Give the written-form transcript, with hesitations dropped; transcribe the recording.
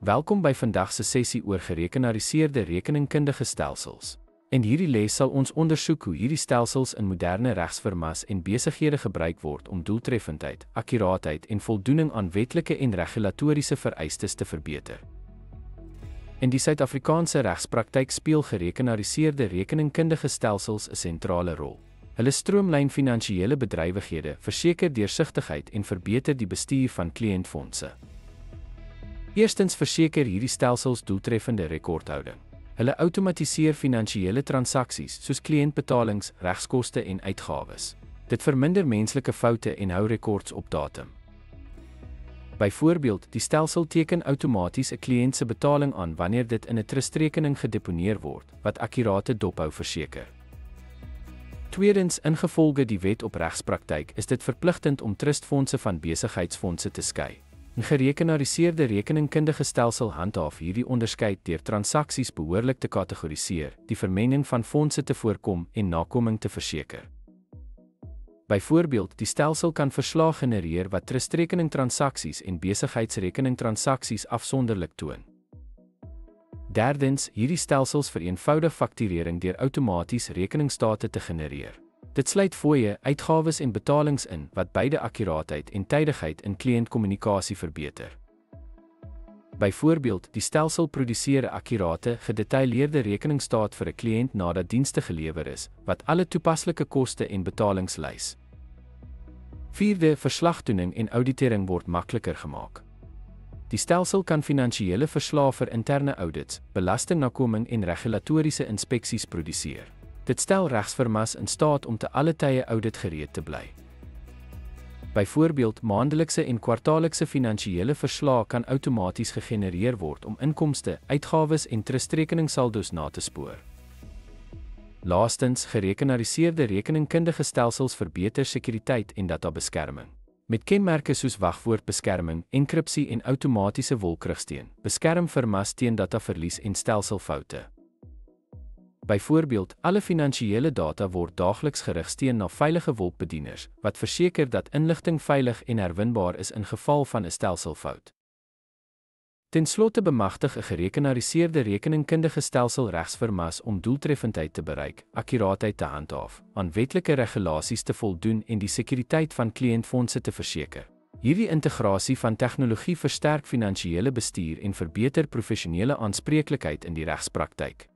Welkom by vandag se sessie oor gerekenariseerde rekeningkundige stelsels. In hierdie les sal ons ondersoek hoe hierdie stelsels in moderne regsfirmas en besighede gebruik word om doeltreffendheid, akkuraatheid en voldoening aan wetlike en regulatoriese vereistes te verbeter. In die Suid-Afrikaanse regspraktyk speel gerekenariseerde rekeningkundige stelsels 'n sentrale rol. Hulle stroomlyn finansiële bedrywighede, verseker deursigtigheid en verbeter die bestuur van kliëntfondse. Eerstens verseker hierdie stelsels doeltreffende rekordhouding. Hulle outomatiseer finansiële transaksies soos kliëntbetalings, regskoste en uitgawes. Dit verminder menslike foute en hou rekords op datum. Byvoorbeeld, die stelsel teken outomaties 'n kliënt se betaling aan wanneer dit in 'n trustrekening gedeponeer word, wat akkurate dophou verseker. Tweedens, ingevolge die wet op regspraktyk, is dit verpligtend om trustfondse van besigheidsfondse te skei. 'n Gerekenariseerde rekeningkundige stelsel handhaaf hierdie onderskeid deur transaksies behoorlik te kategoriseer, die vermenging van fondse te voorkom en nakoming te verseker. Byvoorbeeld, die stelsel kan verslae genereer wat trustrekeningtransaksies en besigheidsrekeningtransaksies afsonderlik toon. Derdens, hierdie stelsels vereenvoudig fakturering deur outomaties rekeningstate te genereer. Dit sluit fooie, uitgawes en betalings in wat beide akkuraatheid en tydigheid in kliëntkommunikasie verbeter. Byvoorbeeld, die stelsel produseer 'n akkurate, gedetailleerde rekeningsstaat vir 'n kliënt nadat dienste gelewer is, wat alle toepaslike koste en betalings lys. Vierde, verslagtoening en auditering word makliker gemaak. Die stelsel kan finansiële verslae vir interne audits, belastingnakoming en regulatoriese inspeksies produseer. Dit stel regsfirmas in staat om te alle tye auditgereed te bly. Byvoorbeeld, maandelikse en kwartaallikse finansiële verslae kan outomaties gegenereer word om inkomste, uitgawes en trustrekeningssaldos na te spoor. Laastens, gerekenariseerde rekeningkundige stelsels verbeter sekuriteit en databeskerming. Met kenmerke soos wagwoordbeskerming, enkripsie en outomatiese wolkrigsteun, beskerm firmas teen dataverlies en stelselfoute. Byvoorbeeld, alle finansiële data word daagliks gerigsteun na veilige wolkbedieners, wat verseker dat inligting veilig en herwinbaar is in geval van 'n stelselfout. Ten slotte bemagtig 'n gerekenariseerde rekeningkundige stelsel regsfirmas om doeltreffendheid te bereik, akkuraatheid te handhaaf, aan wetlike regulasies te voldoen en die sekuriteit van kliëntfondse te verseker. Hierdie integrasie van tegnologie versterk finansiële bestuur en verbeter professionele aanspreeklikheid in die regspraktyk.